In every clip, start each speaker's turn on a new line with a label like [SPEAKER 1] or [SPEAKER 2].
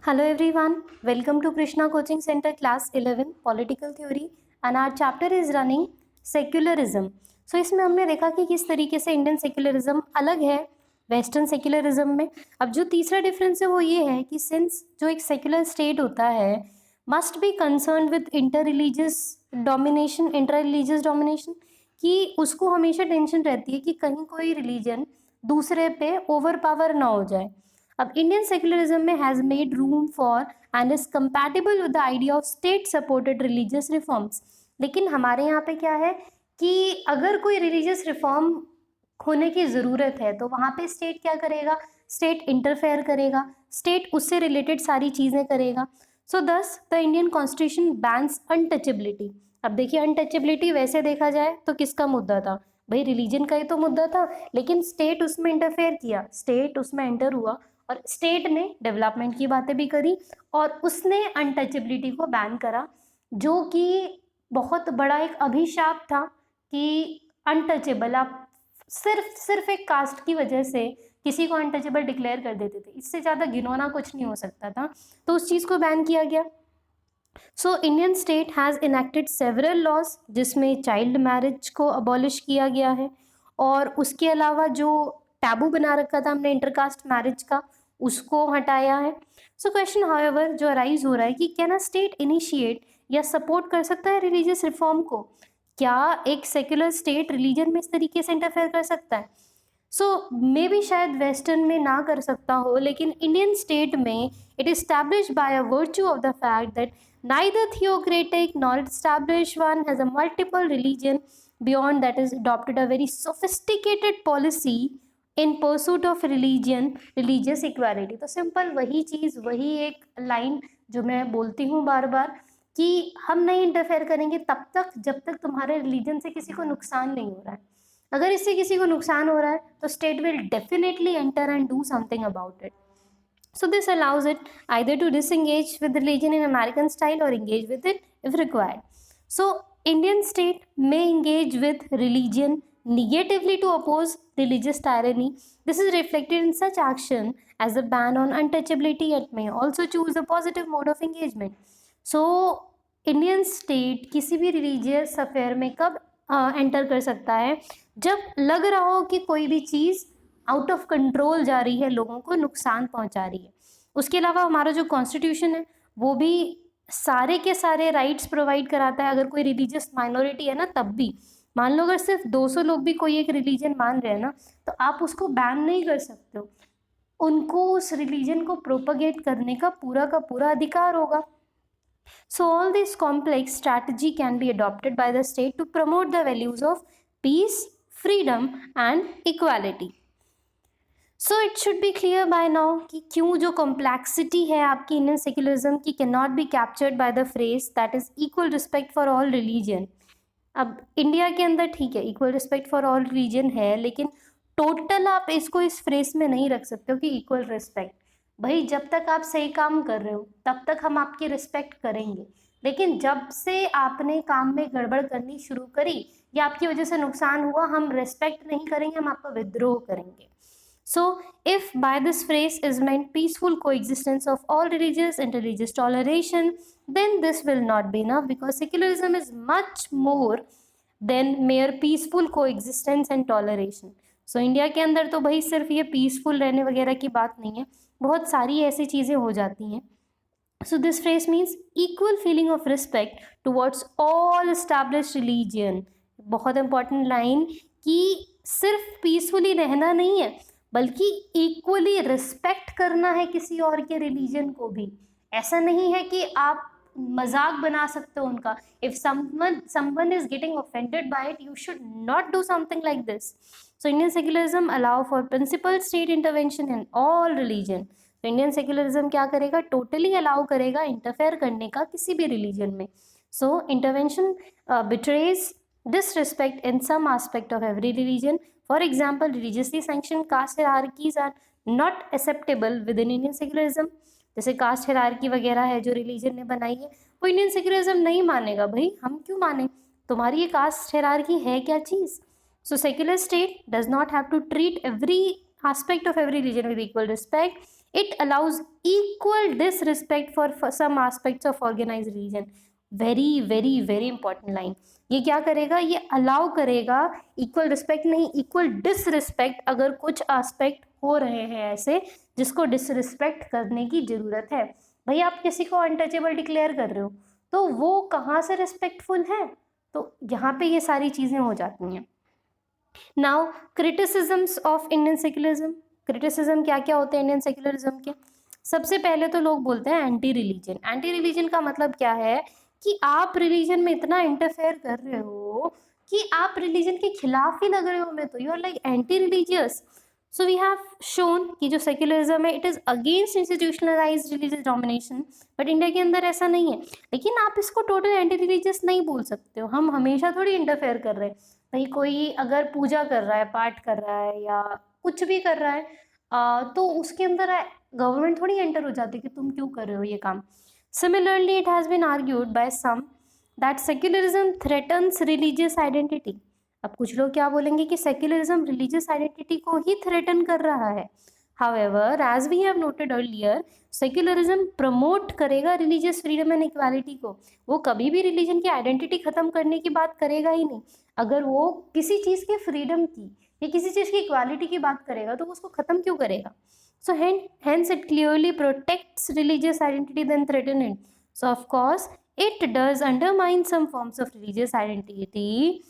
[SPEAKER 1] Hello everyone, welcome to Krishna Coaching Center Class 11 Political Theory and our chapter is running Secularism. So इसमें हमने देखा कि किस तरीके से इंडियन सेक्युलरिज्म अलग है वेस्टर्न सेक्युलरिज्म में. अब जो तीसरा डिफरेंस है वो ये है कि सिंस जो एक सेक्युलर स्टेट होता है must be concern with inter religious domination कि उसको हमेशा टेंशन रहती है कि कहीं कोई रिलीजन दूसरे पे ओवर पावर ना हो जाए. अब इंडियन सेक्युलरिज्म में has made room for and is compatible with the idea of state supported religious reforms. लेकिन हमारे यहाँ पे क्या है कि अगर कोई रिलीजियस रिफॉर्म होने की ज़रूरत है तो वहाँ पे स्टेट क्या करेगा, स्टेट इंटरफेयर करेगा, स्टेट उससे रिलेटेड सारी चीज़ें करेगा. सो दस the Indian constitution bans untouchability. अब देखिए अनटचेबिलिटी वैसे देखा जाए तो किसका मुद्दा था, भाई रिलीजन का ही तो मुद्दा था, लेकिन स्टेट उसमें इंटरफेयर किया, स्टेट उसमें एंटर हुआ और स्टेट ने डेवलपमेंट की बातें भी करी और उसने अनटचेबिलिटी को बैन करा, जो कि बहुत बड़ा एक अभिशाप था कि अनटचेबल आप सिर्फ एक कास्ट की वजह से किसी को अनटचेबल डिक्लेयर कर देते थे. इससे ज़्यादा घिनौना कुछ नहीं हो सकता था, तो उस चीज़ को बैन किया गया. So Indian state has enacted several laws जिसमें चाइल्ड मैरिज को अबॉलिश किया गया है और उसके अलावा जो टैबू बना रखा था हमने इंटरकास्ट मैरिज का उसको हटाया है. सो क्वेश्चन हाउएवर जो अराइज हो रहा है कि कैन अ स्टेट इनिशिएट या सपोर्ट कर सकता है रिलीजियस रिफॉर्म को, क्या एक सेक्युलर स्टेट रिलीजन में इस तरीके से इंटरफेयर कर सकता है. सो मे बी शायद वेस्टर्न में ना कर सकता हो, लेकिन इंडियन स्टेट में it establish by a virtue of the fact that neither theocratic nor established one has a multiple religion. Beyond that is adopted a very sophisticated policy in pursuit of religious equality. तो simple वही चीज़, वही एक line जो मैं बोलती हूँ बार बार कि हम नहीं इंटरफेयर करेंगे तब तक जब तक तुम्हारे रिलीजन से किसी को नुकसान नहीं हो रहा है. अगर इससे किसी को नुकसान हो रहा है तो state will definitely enter and do something about it. So this allows it either to disengage with religion in American style or engage with it if required. So Indian state may engage with religion negatively to oppose religious tyranny. This is reflected in such action as a ban on untouchability. It may also choose a positive mode of engagement. So Indian state किसी भी religious affair में कब enter कर सकता है, जब लग रहा हो कि कोई भी चीज़ आउट ऑफ कंट्रोल जा रही है, लोगों को नुकसान पहुंचा रही है. उसके अलावा हमारा जो कॉन्स्टिट्यूशन है वो भी सारे के सारे राइट्स प्रोवाइड कराता है. अगर कोई रिलीजियस माइनॉरिटी है ना, तब भी मान लो अगर सिर्फ 200 लोग भी कोई एक रिलीजन मान रहे हैं ना, तो आप उसको बैन नहीं कर सकते हो, उनको उस रिलीजन को प्रोपगेट करने का पूरा अधिकार होगा. So all this complex strategy can be adopted by the state to promote the values of peace, freedom and equality. So it should be clear by now कि क्यों जो कॉम्प्लेक्सिटी है आपकी इंडियन सेक्युलरिज्म की cannot be captured by the phrase that is equal respect for all religion. अब India के अंदर ठीक है equal respect for all religion है, लेकिन टोटल आप इसको इस फ्रेज में नहीं रख सकते हो कि इक्वल रिस्पेक्ट. भाई जब तक आप सही काम कर रहे हो तब तक हम आपकी रिस्पेक्ट करेंगे, लेकिन जब से आपने काम में गड़बड़ करनी शुरू करी या आपकी वजह से नुकसान हुआ, हम रिस्पेक्ट नहीं करेंगे, हम आपका विद्रोह करेंगे. So, if by this phrase is meant peaceful coexistence of all religious and religious toleration, then this will not be enough because secularism is much more than mere peaceful coexistence and toleration. So, India के अंदर तो भाई सिर्फ ये peaceful रहने वगैरह की बात नहीं है, बहुत सारी ऐसी चीज़ें हो जाती हैं. So this phrase means equal feeling of respect towards all established religion. बहुत important line कि सिर्फ पीसफुली रहना नहीं है बल्कि इक्वली रिस्पेक्ट करना है किसी और के रिलीजन को भी. ऐसा नहीं है कि आप मजाक बना सकते हो उनका. If someone is getting offended by it, you should not do something like this. So Indian secularism allow for principal state intervention in all religion. तो इंडियन सेक्युलरिज्म क्या करेगा, टोटली अलाउ करेगा इंटरफेयर करने का किसी भी रिलीजन में. So intervention betrays disrespect in some aspect of every religion. For example, religiously sanctioned caste hierarchies are not acceptable within Indian secularism. जैसे कास्ट हायरार्की वगैरह है जो रिलीजन ने बनाई है, वो इंडियन सेक्युलरिज्म नहीं मानेगा. भाई हम क्यों माने, तुम्हारी ये कास्ट हायरार्की है क्या चीज़. So secular state does not have to treat every aspect of every religion with equal respect. It allows equal disrespect for some aspects of organized religion. Very very very important line. ये क्या करेगा, ये allow करेगा, equal respect नहीं, equal disrespect, अगर कुछ aspect हो रहे हैं ऐसे जिसको डिसरिस्पेक्ट करने की जरूरत है. भाई आप किसी को अनटचेबल डिक्लेयर कर रहे हो तो वो कहाँ से रिस्पेक्टफुल है, तो यहाँ पे ये सारी चीज़ें हो जाती हैं. Now criticisms of Indian secularism. Criticism क्या क्या होते हैं इंडियन सेक्युलरिज्म के. सबसे पहले तो लोग बोलते हैं एंटी रिलीजन. एंटी रिलीजन का मतलब क्या है कि आप रिलीजन में इतना इंटरफेयर कर रहे हो कि आप रिलीजन के खिलाफ ही लग रहे हो. मैं तो you are like anti religious. So we have shown कि जो सेक्युलरिज्म है it is against institutionalized religious domination, but India के अंदर ऐसा नहीं है. लेकिन आप इसको टोटल एंटी रिलीजियस नहीं बोल सकते हो. हम हमेशा थोड़ी इंटरफेयर कर रहे हैं. भाई कोई अगर पूजा कर रहा है, पाठ कर रहा है या कुछ भी कर रहा है तो उसके अंदर गवर्नमेंट थोड़ी एंटर हो जाती है कि तुम क्यों कर रहे हो ये काम. Similarly it has been argued by some that secularism threatens religious identity. अब कुछ लोग क्या बोलेंगे कि सेक्युलरिज्म रिलीजियस आइडेंटिटी को ही थ्रेटन कर रहा है. However, as we have noted earlier, secularism promote करेगा रिलीजियस फ्रीडम एंड इक्वालिटी को. वो कभी भी रिलीजन की आइडेंटिटी खत्म करने की बात करेगा ही नहीं. अगर वो किसी चीज़ के फ्रीडम की या किसी चीज़ की इक्वालिटी की बात करेगा तो उसको ख़त्म क्यों करेगा. सो hence it clearly protects religious identity than threaten it. So of course it does undermine some forms of religious identity,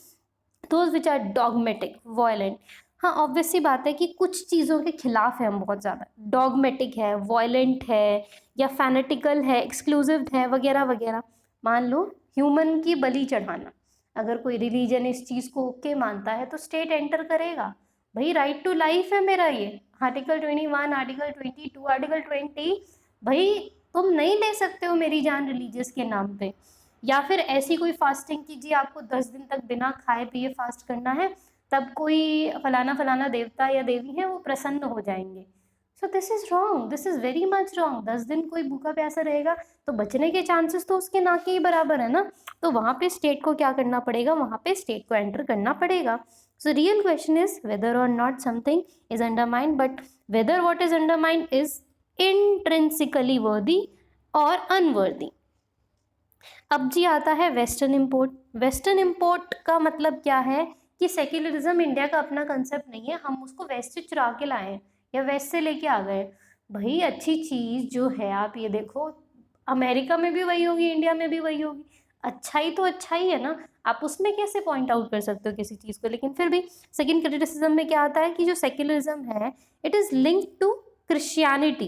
[SPEAKER 1] those which are dogmatic, violent. हाँ ऑब्वियस सी बात है कि कुछ चीज़ों के खिलाफ है हम बहुत ज़्यादा. डॉगमेटिक है, वायलेंट है या फैनेटिकल है, एक्सक्लूसिव है वगैरह वगैरह. मान लो ह्यूमन की बलि चढ़ाना, अगर कोई रिलीजन इस चीज़ को ओके मानता है तो स्टेट एंटर करेगा. भाई राइट टू लाइफ है मेरा, ये आर्टिकल 21, आर्टिकल 22, आर्टिकल 20. भाई तुम नहीं ले सकते हो मेरी जान रिलीजियस के नाम पे. या फिर ऐसी कोई फास्टिंग कीजिए, आपको 10 दिन तक बिना खाए पिए फास्ट करना है, तब कोई फलाना फलाना देवता या देवी है वो प्रसन्न हो जाएंगे. So this is wrong, this is very much wrong. 10 दिन कोई भूखा प्यासा रहेगा तो बचने के चांसेस तो उसके ना के ही बराबर है ना. तो वहाँ पे स्टेट को क्या करना पड़ेगा, वहाँ पे स्टेट को एंटर करना पड़ेगा. So real question is whether or not something is undermined, but whether what is undermined is intrinsically worthy or unworthy. अब जी आता है वेस्टर्न इम्पोर्ट. वेस्टर्न इम्पोर्ट का मतलब क्या है कि सेक्युलरिज्म इंडिया का अपना कंसेप्ट नहीं है, हम उसको वेस्ट से चुरा के लाए हैं या वेस्ट से लेके आ गए. भाई अच्छी चीज़ जो है आप ये देखो, अमेरिका में भी वही होगी, इंडिया में भी वही होगी. अच्छाई तो अच्छाई है ना, आप उसमें कैसे पॉइंट आउट कर सकते हो किसी चीज़ को. लेकिन फिर भी सेकेंड क्रिटिसिज्म में क्या आता है कि जो सेक्युलरिज्म है it is linked to Christianity,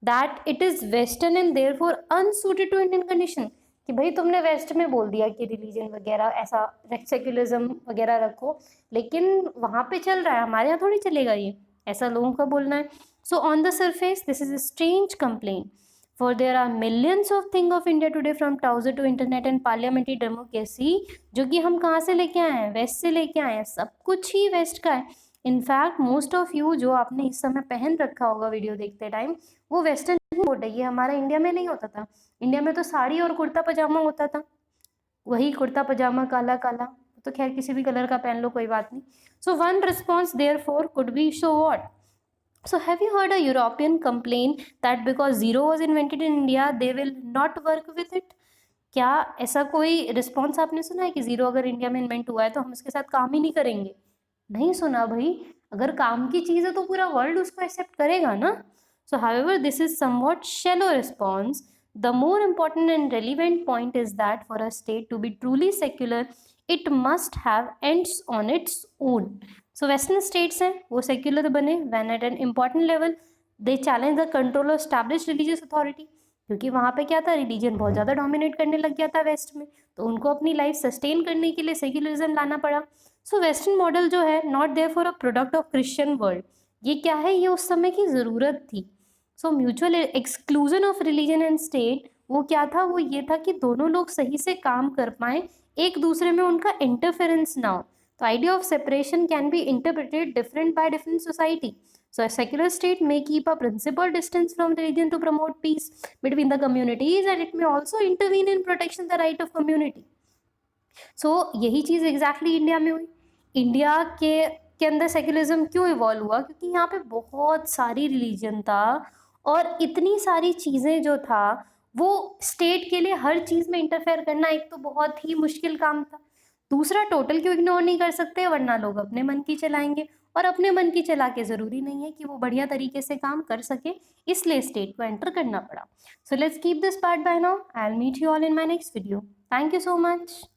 [SPEAKER 1] that it is western and therefore unsuited to Indian condition. कि भाई तुमने वेस्ट में बोल दिया कि रिलीजन वगैरह ऐसा सेक्युलरिज्म वगैरह रखो, लेकिन वहाँ पे चल रहा है, हमारे यहाँ थोड़ी चलेगा ये, ऐसा लोगों का बोलना है. So on the surface this is a strange complaint, for there are millions of thing of India today from trouser to internet and parliamentary democracy, जो कि हम कहाँ से लेके आए हैं, वेस्ट से लेके आए हैं. सब कुछ ही वेस्ट का है. इनफैक्ट मोस्ट ऑफ यू जो आपने इस समय पहन रखा होगा वीडियो देखते टाइम, वो वेस्टर्न ही कोट है. ये हमारा इंडिया में नहीं होता था. इंडिया में तो साड़ी और कुर्ता पजामा होता था, वही कुर्ता पजामा काला काला, तो खैर किसी भी कलर का पहन लो कोई बात नहीं. So one response therefore could be so what. So have you heard a European complain that because zero was invented in India, they will not work with it? क्या ऐसा कोई रिस्पॉन्स आपने सुना है कि ज़ीरो अगर इंडिया में invent हुआ है तो हम इसके साथ काम ही नहीं करेंगे? नहीं सुना भाई. अगर काम की चीज़ है तो पूरा वर्ल्ड उसको एक्सेप्ट करेगा ना. सो however this is somewhat shallow response. The more important and relevant point is that for a state to be truly secular, it must have ends on its own. So Western states हैं वो secular बने when at an important level they challenge the control of established religious authority, क्योंकि वहाँ पे क्या था, religion बहुत ज़्यादा डोमिनेट करने लग गया था वेस्ट में, तो उनको अपनी लाइफ सस्टेन करने के लिए सेक्युलरिज्म लाना पड़ा. सो वेस्टर्न मॉडल जो है not there for a product of Christian world. ये क्या है, ये उस समय की ज़रूरत थी. So mutual exclusion of religion and state वो क्या था, वो ये था कि दोनों लोग सही से काम कर पाएँ, एक दूसरे में उनका इंटरफेरेंस ना हो. तो idea of separation can be interpreted different by different society. So a secular state may keep a principal distance from religion to promote peace between the communities, and it may also intervene in protection the right of community. So यही चीज़ exactly India में हुई. India के अंदर secularism क्यों evolve हुआ, क्योंकि यहाँ पे बहुत सारी रिलीजन था और इतनी सारी चीज़ें जो था वो स्टेट के लिए हर चीज़ में इंटरफेयर करना एक तो बहुत ही मुश्किल काम था। दूसरा टोटल क्यों इग्नोर नहीं कर सकते, वरना लोग अपने मन की चलाएंगे, और अपने मन की चला के ज़रूरी नहीं है कि वो बढ़िया तरीके से काम कर सके, इसलिए स्टेट को एंटर करना पड़ा। So let's keep this part by now. I will meet you all in my next video. Thank you so much.